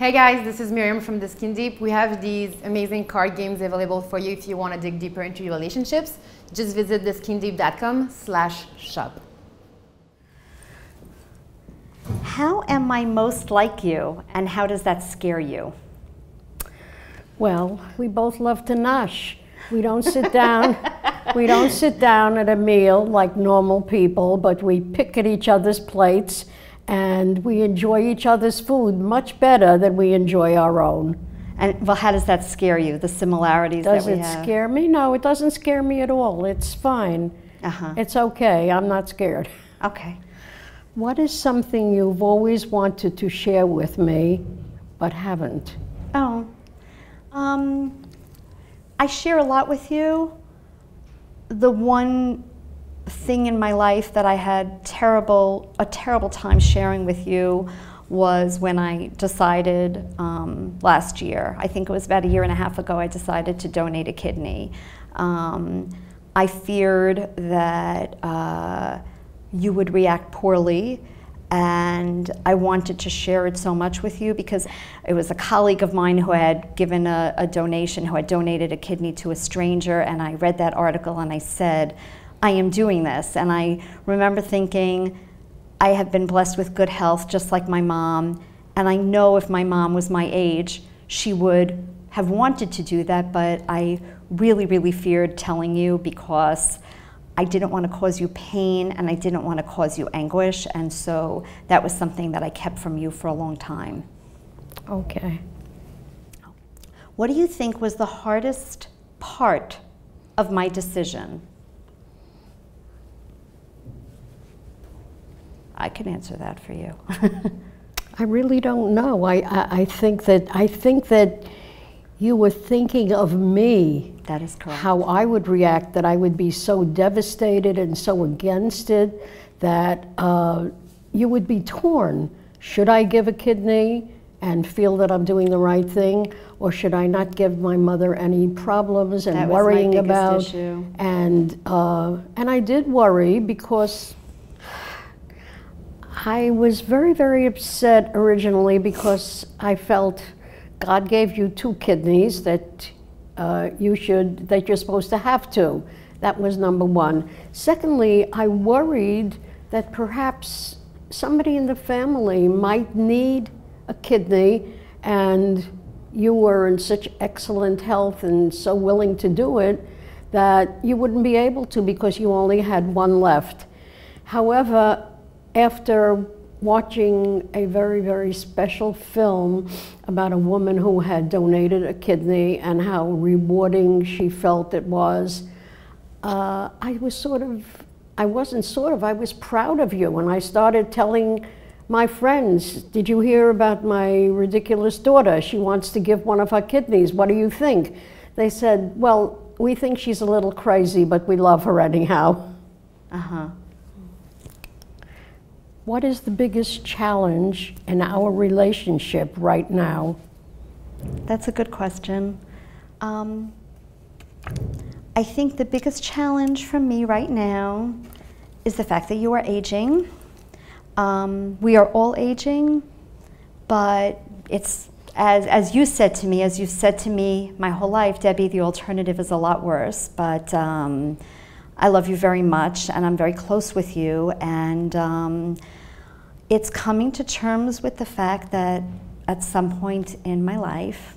Hey guys, this is Miriam from The Skin Deep. We have these amazing card games available for you if you want to dig deeper into your relationships. Just visit theskindeep.com/shop. How am I most like you, and how does that scare you? Well, we both love to nosh. We don't sit down. We don't sit down at a meal like normal people, but we pick at each other's plates, and we enjoy each other's food much better than we enjoy our own. And well, how does that scare you? The similarities that we have. Does it scare me? No, it doesn't scare me at all. It's fine. It's okay. I'm not scared. Okay. What is something you've always wanted to share with me, but haven't? Oh, I share a lot with you. The one thing in my life that I had a terrible time sharing with you was when I decided last year, I think it was about 1.5 years ago, I decided to donate a kidney. I feared that you would react poorly, and I wanted to share it so much with you because it was a colleague of mine who had given a donation, who had donated a kidney to a stranger, and I read that article and I said, I am doing this. And I remember thinking, I have been blessed with good health just like my mom, and I know if my mom was my age, she would have wanted to do that, but I really feared telling you because I didn't want to cause you pain and I didn't want to cause you anguish, and so that was something that I kept from you for a long time. Okay. What do you think was the hardest part of my decision? I can answer that for you. I really don't know. I think that you were thinking of me. That is correct. How I would react, that I would be so devastated and so against it that you would be torn. Should I give a kidney and feel that I'm doing the right thing, or should I not give my mother any problems and worrying about? Issue. And I did worry because I was very upset originally because I felt God gave you 2 kidneys that you're supposed to have 2. That was number one. Secondly, I worried that perhaps somebody in the family might need a kidney, and you were in such excellent health and so willing to do it that you wouldn't be able to because you only had 1 left. However, after watching a very special film about a woman who had donated a kidney and how rewarding she felt it was, I was proud of you, and I started telling my friends, did you hear about my ridiculous daughter? She wants to give one of her kidneys. What do you think? They said, well, we think she's a little crazy, but we love her anyhow. What is the biggest challenge in our relationship right now? That's a good question. I think the biggest challenge for me right now is the fact that you are aging. We are all aging, but it's, as you said to me, as you've said to me my whole life, Debbie, the alternative is a lot worse, but I love you very much, and I'm very close with you, and it's coming to terms with the fact that at some point in my life,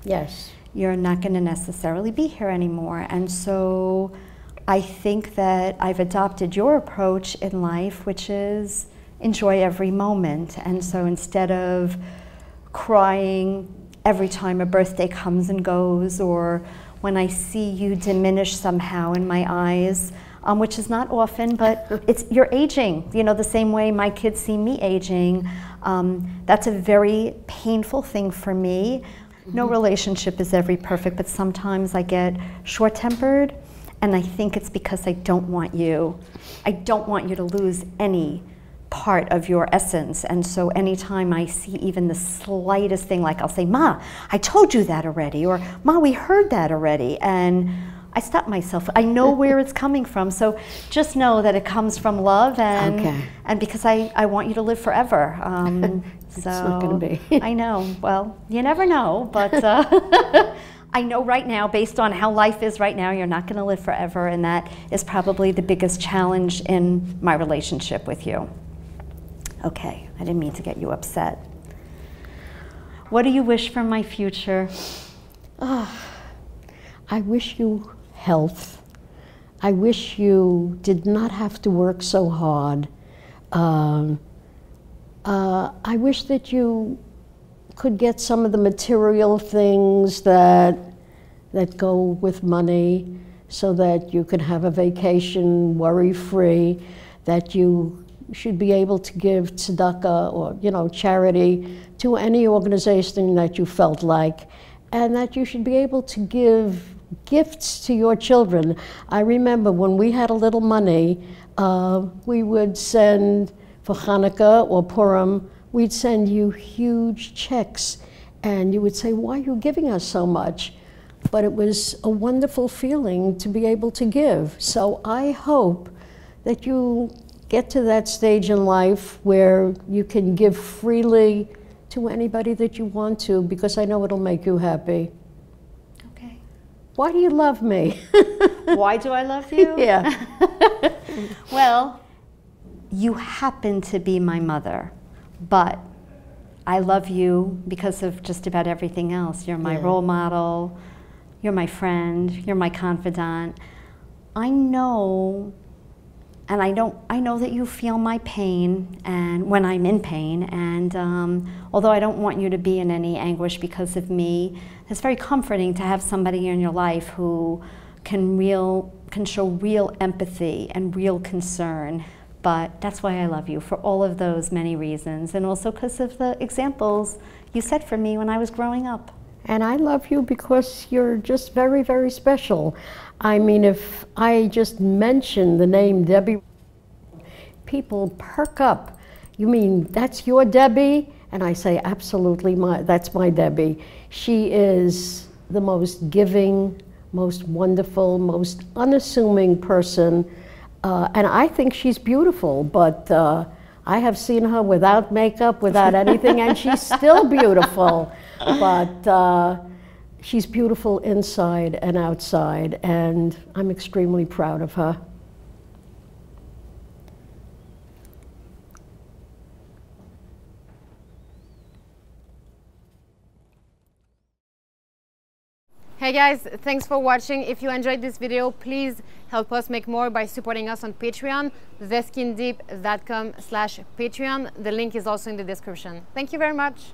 yes, you're not going to necessarily be here anymore. And so I think that I've adopted your approach in life, which is enjoy every moment. And so instead of crying every time a birthday comes and goes, or when I see you diminish somehow in my eyes, which is not often, but you're aging, you know, the same way my kids see me aging. That's a very painful thing for me. No relationship is ever perfect, but sometimes I get short-tempered, and I think it's because I don't want you to lose any part of your essence. And so anytime I see even the slightest thing, like I'll say, Ma, I told you that already, or Ma, we heard that already, and I stop myself. I know where it's coming from, so just know that it comes from love, and because I want you to live forever. So It's not going to be. I know. Well, you never know, but I know right now, based on how life is right now, you're not going to live forever, and that is probably the biggest challenge in my relationship with you. Okay, I didn't mean to get you upset. What do you wish for my future? I wish you health. I wish you did not have to work so hard. I wish that you could get some of the material things that go with money, so that you could have a vacation worry-free, that you should be able to give tzedakah or charity to any organization that you felt like, and that you should be able to give gifts to your children. I remember when we had a little money, we would send, for Hanukkah or Purim, we'd send you huge checks, and you would say, why are you giving us so much? But it was a wonderful feeling to be able to give. So I hope that you get to that stage in life where you can give freely to anybody that you want to, because I know it'll make you happy. Okay. Why do you love me? Why do I love you? Yeah. Well, you happen to be my mother, but I love you because of just about everything else. You're my role model, you're my friend, you're my confidant. I know, and I know that you feel my pain, and when I'm in pain, and although I don't want you to be in any anguish because of me, it's very comforting to have somebody in your life who can show real empathy and real concern. But that's why I love you, for all of those many reasons, and also because of the examples you set for me when I was growing up. And I love you because you're just very, very special. I mean, if I just mention the name Debbie, people perk up. You mean, that's your Debbie? And I say, absolutely, that's my Debbie. She is the most giving, most wonderful, most unassuming person. And I think she's beautiful, but I have seen her without makeup, without anything, and she's still beautiful. But she's beautiful inside and outside, and I'm extremely proud of her. Hey guys, thanks for watching. If you enjoyed this video, please help us make more by supporting us on Patreon, theskindeep.com/Patreon. The link is also in the description. Thank you very much.